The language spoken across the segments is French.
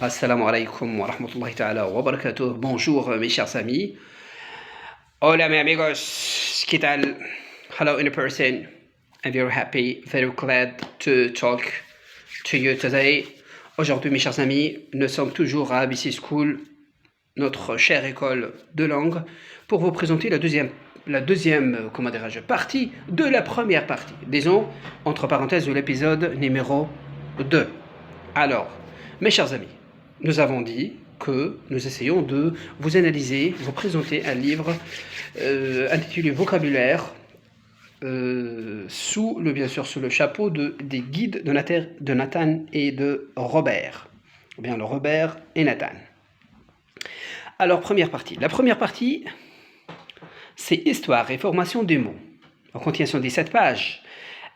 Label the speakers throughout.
Speaker 1: Assalamu alaikum wa rahmatullahi ta'ala wa barakatuh. Bonjour mes chers amis. Hola mes amigos. ¿Qué tal? Hello in person. I'm very happy, very glad to talk to you today. Aujourd'hui mes chers amis, nous sommes toujours à ABC School, notre chère école de langue, pour vous présenter la deuxième partie de la première partie. Disons, entre parenthèses, de l'épisode numéro 2. Alors, mes chers amis, nous avons dit que nous essayons de vous analyser, vous présenter un livre intitulé Vocabulaire, bien sûr, sous le chapeau des guides de Nathan et de Robert. Ou bien le Robert et Nathan. Alors, première partie. La première partie, c'est Histoire et formation des mots. Elle contient 117 pages.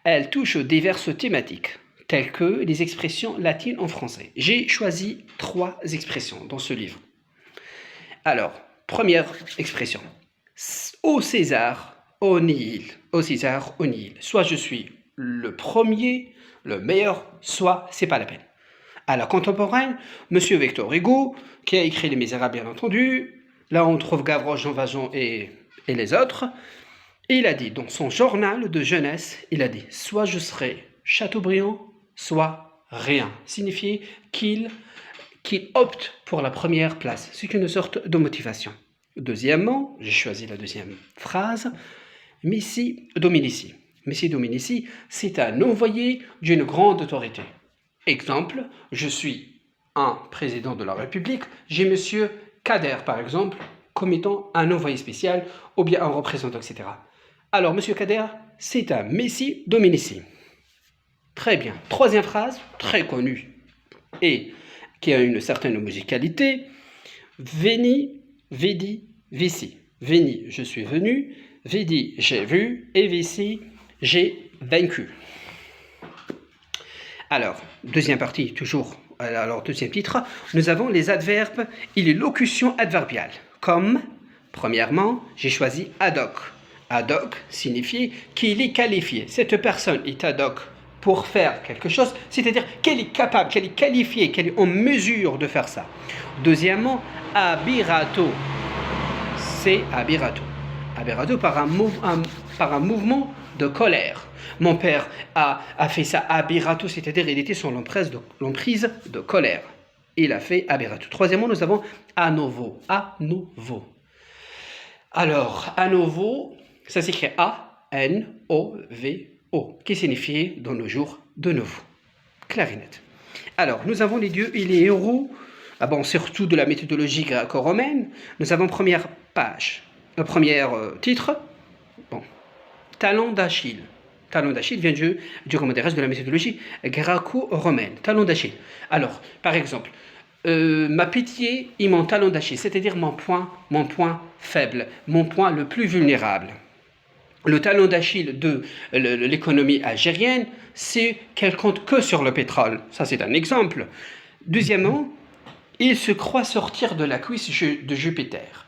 Speaker 1: Elle touche aux diverses thématiques, telles que les expressions latines en français. J'ai choisi 3 expressions dans ce livre. Alors, première expression. Au César, au Nil. Au César, au Nil. Soit je suis le premier, le meilleur, soit c'est pas la peine. À la contemporaine, Monsieur Victor Hugo, qui a écrit Les Misérables, bien entendu. Là, on trouve Gavroche, Jean Valjean et les autres. Et il a dit, dans son journal de jeunesse, il a dit, soit je serai Chateaubriand, soit rien. Signifie qu'il opte pour la première place. C'est une sorte de motivation. Deuxièmement, j'ai choisi la deuxième phrase, Missi Dominici. Missi Dominici, c'est un envoyé d'une grande autorité. Exemple, je suis un président de la République, j'ai Monsieur Kader, par exemple, comme étant un envoyé spécial ou bien un représentant, etc. Alors, Monsieur Kader, c'est un Missi Dominici. Très bien. Troisième phrase, très connue et qui a une certaine musicalité. Veni, vidi, vici. Veni, je suis venu. Vidi, j'ai vu. Et vici, j'ai vaincu. Alors, deuxième partie, toujours. Alors, deuxième titre, nous avons les adverbes et les locutions adverbiales. Comme, premièrement, j'ai choisi ad hoc. Ad hoc signifie qu'il est qualifié. Cette personne est ad hoc pour faire quelque chose, c'est-à-dire qu'elle est capable, qu'elle est qualifiée, qu'elle est en mesure de faire ça. Deuxièmement, abirato. C'est abirato. Abirato par un mouvement de colère. Mon père a fait ça abirato, c'est-à-dire il était sur l'emprise de colère. Il a fait abirato. Troisièmement, nous avons à nouveau. À nouveau. Alors, à nouveau, ça s'écrit A-N-O-V-O, qui signifie dans nos jours de nouveau. Clarinette. Alors, nous avons les dieux et les héros, surtout de la méthodologie gréco-romaine. Nous avons première page, le premier titre, Talon d'Achille. Talon d'Achille vient de la méthodologie gréco-romaine. Talon d'Achille. Alors, par exemple, ma pitié est mon talon d'Achille, c'est-à-dire mon point faible, mon point le plus vulnérable. Le talon d'Achille de l'économie algérienne, c'est qu'elle compte que sur le pétrole. Ça, c'est un exemple. Deuxièmement, il se croit sortir de la cuisse de Jupiter.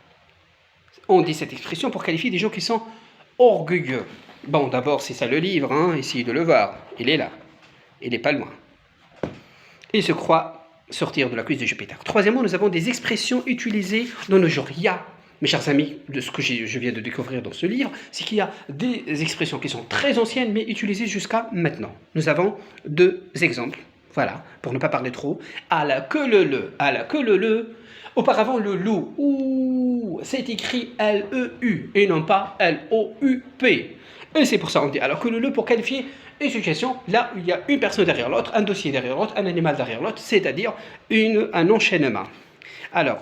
Speaker 1: On dit cette expression pour qualifier des gens qui sont orgueilleux. Bon, d'abord, c'est ça le livre, essayez de le voir. Il est là. Il n'est pas loin. Il se croit sortir de la cuisse de Jupiter. Troisièmement, nous avons des expressions utilisées dans nos jours. Il y a, mes chers amis, de ce que je viens de découvrir dans ce livre, c'est qu'il y a des expressions qui sont très anciennes, mais utilisées jusqu'à maintenant. Nous avons 2 exemples. Voilà, pour ne pas parler trop. À la queue le. À la queue le. Auparavant, le loup. Ouh, c'est écrit L-E-U et non pas L-O-U-P. Et c'est pour ça qu'on dit alors que le pour qualifier une situation là où il y a une personne derrière l'autre, un dossier derrière l'autre, un animal derrière l'autre, c'est-à-dire un enchaînement. Alors,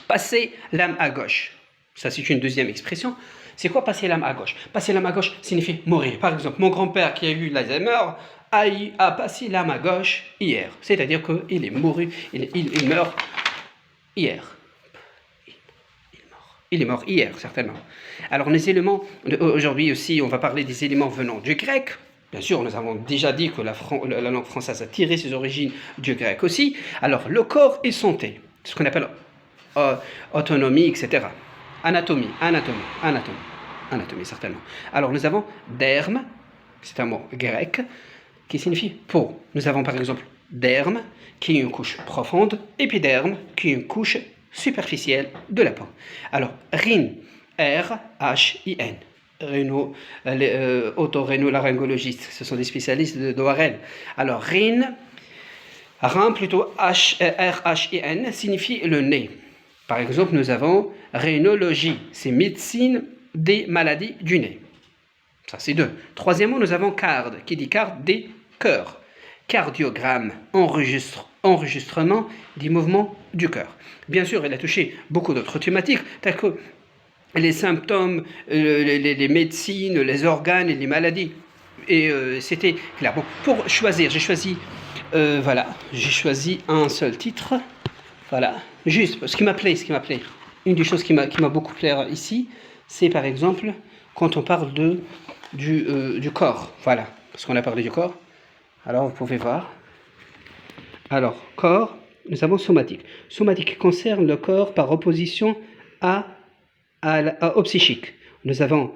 Speaker 1: passer l'âme à gauche. Ça, c'est une deuxième expression. C'est quoi passer l'âme à gauche? Passer l'âme à gauche signifie mourir. Par exemple, mon grand-père qui a eu l'Alzheimer a passé l'âme à gauche hier. C'est-à-dire qu'il est mort, il meurt hier. Il est mort hier, certainement. Alors, les éléments, aujourd'hui aussi, on va parler des éléments venant du grec. Bien sûr, nous avons déjà dit que la langue française a tiré ses origines du grec aussi. Alors, le corps et santé, ce qu'on appelle autonomie, etc. Anatomie, certainement. Alors, nous avons derme, c'est un mot grec, qui signifie peau. Nous avons par exemple derme, qui est une couche profonde, épiderme, qui est une couche superficielle de la peau. Alors, rhin, R-H-I-N. Otorhinolaryngologistes, ce sont des spécialistes d'ORL. Alors, rhin, plutôt R-H-I-N, signifie le nez. Par exemple, nous avons rhinologie, c'est médecine des maladies du nez. Ça, c'est 2. Troisièmement, nous avons card, qui dit card des cœurs. Cardiogramme, enregistrement des mouvements du cœur. Bien sûr, il a touché beaucoup d'autres thématiques, telles que les symptômes, les médecines, les organes et les maladies. Et c'était clair. Bon, pour choisir, j'ai choisi un seul titre. Voilà, juste ce qui m'a plu. Une des choses qui m'a beaucoup plu ici, c'est par exemple quand on parle du corps. Voilà, parce qu'on a parlé du corps. Alors vous pouvez voir. Alors, corps, nous avons somatique. Somatique concerne le corps par opposition au psychique. Nous avons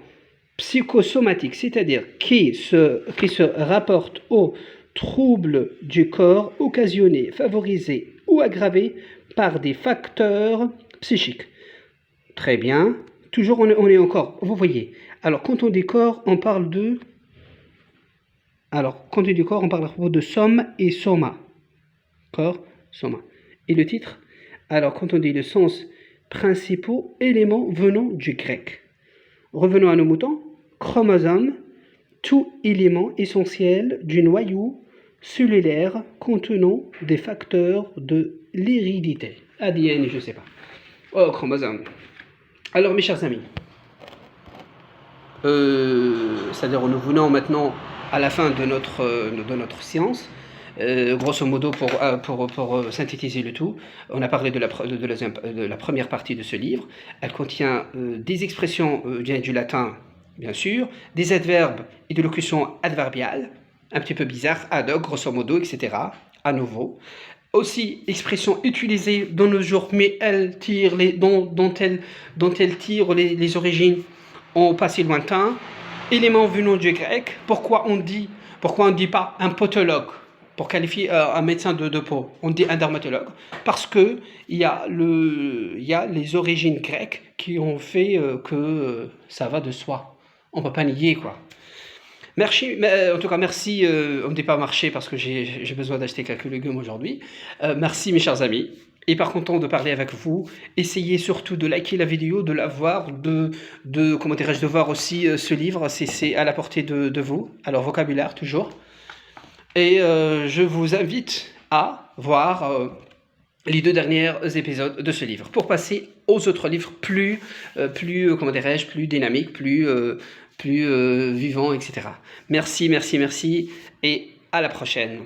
Speaker 1: psychosomatique, c'est-à-dire qui se rapporte aux troubles du corps occasionnés, favorisés ou aggravés par des facteurs psychiques. Très bien. Toujours on est encore, vous voyez. Alors quand on dit corps, on parle de... Alors quand on dit corps, on parle à propos de somme et soma. Corps, soma. Et le titre? Alors quand on dit le sens principaux éléments venant du grec. Revenons à nos moutons. Chromosome, tout élément essentiel du noyau cellulaire contenant des facteurs de l'hérédité. ADN, je ne sais pas. Oh, chromosome. Alors, mes chers amis, c'est-à-dire nous venons maintenant à la fin de notre séance. Grosso modo, pour synthétiser le tout, on a parlé de la première partie de ce livre. Elle contient des expressions du latin, bien sûr, des adverbes et de locutions adverbiales, un petit peu bizarres, ad hoc, grosso modo, etc. À nouveau. Aussi, expressions utilisées dans nos jours, mais dont elles tirent les origines au passé lointain. Éléments venant du grec. Pourquoi on dit pas un podologue pour qualifier un médecin de peau? On dit un dermatologue. Parce que il y a les origines grecques qui ont fait que ça va de soi. On ne peut pas nier, quoi. Merci, en tout cas, merci. On ne dit pas marcher parce que j'ai besoin d'acheter quelques légumes aujourd'hui. Merci, mes chers amis. Et par content de parler avec vous. Essayez surtout de liker la vidéo, de la voir, comment dirais-je, de voir aussi ce livre. C'est à la portée de vous. Alors, vocabulaire, toujours. Et je vous invite à voir les 2 derniers épisodes de ce livre pour passer aux autres livres plus comment dirais-je, plus dynamiques, plus vivants, etc. Merci et à la prochaine.